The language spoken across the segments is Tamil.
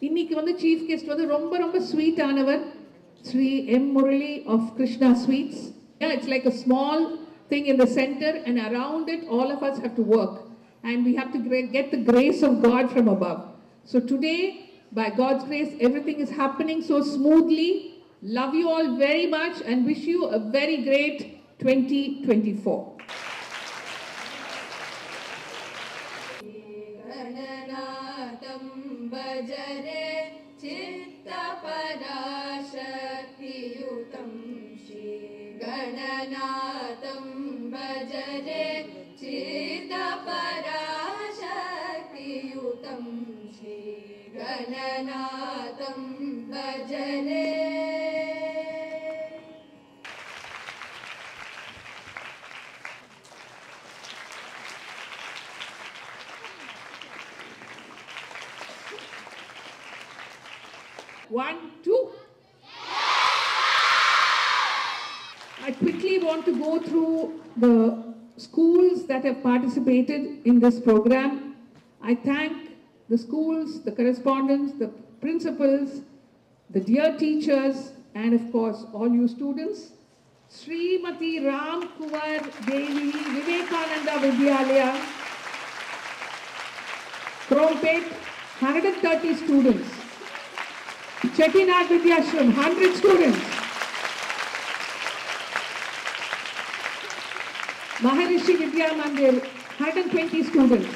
இன்னைக்கு வந்து சீஃப் கெஸ்ட் வந்து ரொம்ப ரொம்ப ஸ்வீட் ஆனவர் Sri M. Murali of Krishna Sweets. Yeah, it's like a small thing in the center, and around it all of us have to work, and we have to get the grace of God from above. So today, by God's grace, everything is happening so smoothly. Love you all very much and wish you a very great 2024. भजरे चित्तपराशक्तियुतं श्रीगणनाथं भजरे चित्तपराशक्तियुतं श्रीगणनाथं भजरे. One, two. I quickly want to go through the schools that have participated in this program. I thank the schools, the correspondents, the principals, the dear teachers, and of course all you students. Srimati Ram Kuwar Devi Vivekananda Vidyalaya, Krompet, 130 students. Chettinad Vidyashram, 100 students. Maharishi Vidya Mandir, 120 students.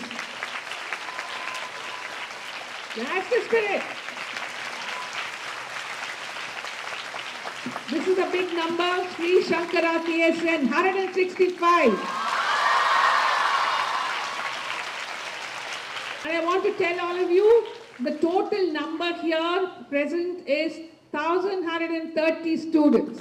That's the spirit. This is a big number. Sri Shankara KSN, 165. And I want to tell all of you, the total number here present is 1,130 students.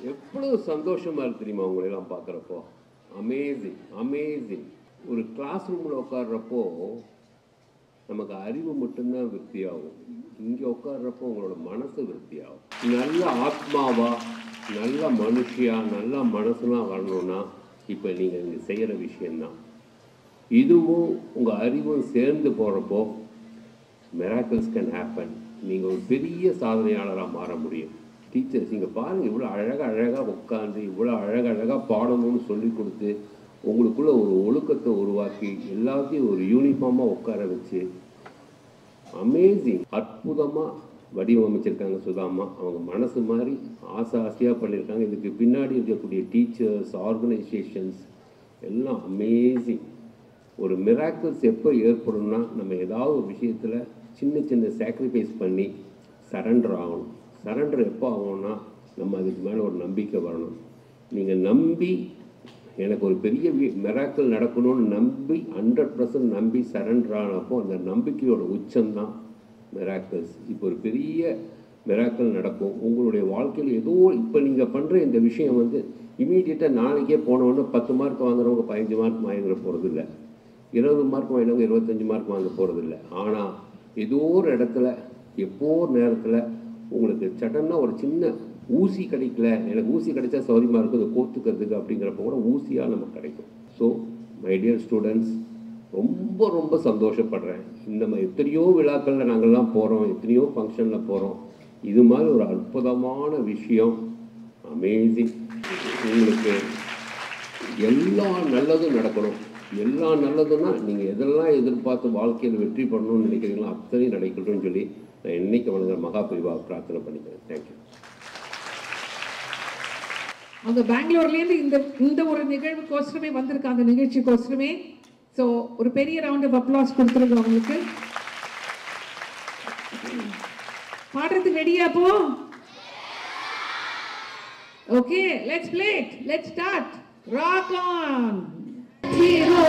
எவ்வளவு சந்தோஷமா இருக்கு தெரியுமா உங்களெல்லாம் பார்க்குறப்போ. அமேசிங். ஒரு கிளாஸ் ரூமில் உட்காடுறப்போ நமக்கு அறிவு மட்டும்தான் விருத்தியாகும். இங்கே உட்காடுறப்போ உங்களோட மனசு விருத்தியாகும். நல்ல ஆத்மாவா, நல்ல மனுஷியா, நல்ல மனசுலாம் வரணும்னா இப்போ நீங்கள் இங்கே செய்கிற விஷயந்தான். இதுவும் உங்கள் அறிவும் சேர்ந்து போகிறப்போ மிராக்கிள்ஸ் கேன் ஹேப்பன். நீங்கள் ஒரு பெரிய சாதனையாளராக மாற முடியும். டீச்சர்ஸ் இங்கே பாருங்கள், இவ்வளோ அழகாக உட்காந்து இவ்வளோ அழகாக பாடணும்னு சொல்லி கொடுத்து உங்களுக்குள்ள ஒரு ஒழுக்கத்தை உருவாக்கி எல்லாத்தையும் ஒரு யூனிஃபார்மாக உட்கார வச்சு அமேசிங் அற்புதமாக வடிவமைச்சிருக்காங்க சுதாமா. அவங்க மனசு மாதிரி ஆசையாக பண்ணியிருக்காங்க. இதுக்கு பின்னாடி இருக்கக்கூடிய டீச்சர்ஸ், ஆர்கனைசேஷன்ஸ் எல்லாம் அமேசிங். ஒரு மிராக்கிள்ஸ் எப்போ ஏற்படும்னா நம்ம ஏதாவது ஒரு விஷயத்தில் சின்ன சாக்ரிஃபைஸ் பண்ணி சரண்டர் ஆகணும். சரண்டர் எப்போ ஆகணும்னா நம்ம அதுக்கு மேலே ஒரு நம்பிக்கை வரணும். நீங்கள் நம்பி எனக்கு ஒரு பெரிய மிராக்கிள் நடக்கணும்னு நம்பி 100% நம்பி சரண்டர் ஆனப்போ அந்த நம்பிக்கையோட உச்சம்தான் மிராக்கிள்ஸ். இப்போ ஒரு பெரிய மிராக்கிள் நடக்கும் உங்களுடைய வாழ்க்கையில். ஏதோ இப்போ நீங்கள் பண்ணுற இந்த விஷயம் வந்து இமீடியட்டாக நாளைக்கே போனவொன்னே 10 மார்க் வாங்குறவங்க 15 மார்க் வாங்கிற போகிறதில்ல, 20 மார்க் வாங்கினவங்க 25 மார்க் வாங்க போகிறதில்ல. ஆனால் ஏதோ ஒரு இடத்துல எப்போ ஒரு நேரத்தில் உங்களுக்கு சடனாக ஒரு சின்ன ஊசி கிடைக்கல, எனக்கு ஊசி கிடைச்சா சௌரியமாக இருக்கும் அதை கோத்துக்கிறதுக்கு அப்படிங்கிறப்ப கூட ஊசியாக நமக்கு கிடைக்கும். ஸோ மை டியர் ஸ்டூடெண்ட்ஸ், ரொம்ப சந்தோஷப்படுறேன். இந்த மாதிரி எத்தனையோ விழாக்களில் நாங்கள்லாம் போகிறோம், எத்தனையோ ஃபங்க்ஷனில் போகிறோம். இது மாதிரி ஒரு அற்புதமான விஷயம். அமேசிங். உங்களுக்கு எல்லா நல்லதும் நடக்கணும். எல்லா நல்லதுன்னா நீங்கள் எதெல்லாம் எதிர்பார்த்து வாழ்க்கையில் வெற்றி பண்ணணும்னு நினைக்கிறீங்களோ அத்தனையும் நடக்கணும்னு சொல்லி நான் இன்னைக்கு வணங்குற மகாபிரிவா பிரார்த்தனை பண்ணிக்கிறேன். தேங்க்யூ. அவங்க பெங்களூர்லேருந்து இந்த ஒரு நிகழ்வுக்கோசரமே வந்திருக்காங்க, அந்த நிகழ்ச்சிக்கோசரமே. ஸோ ஒரு பெரிய ரவுண்ட் ஆஃப் அப்ளாஸ் கொடுத்துருங்க அவங்களுக்கு. பாடுறதுக்கு ரெடியா போ? Okay, let's play it. Let's start. Rock on. Hero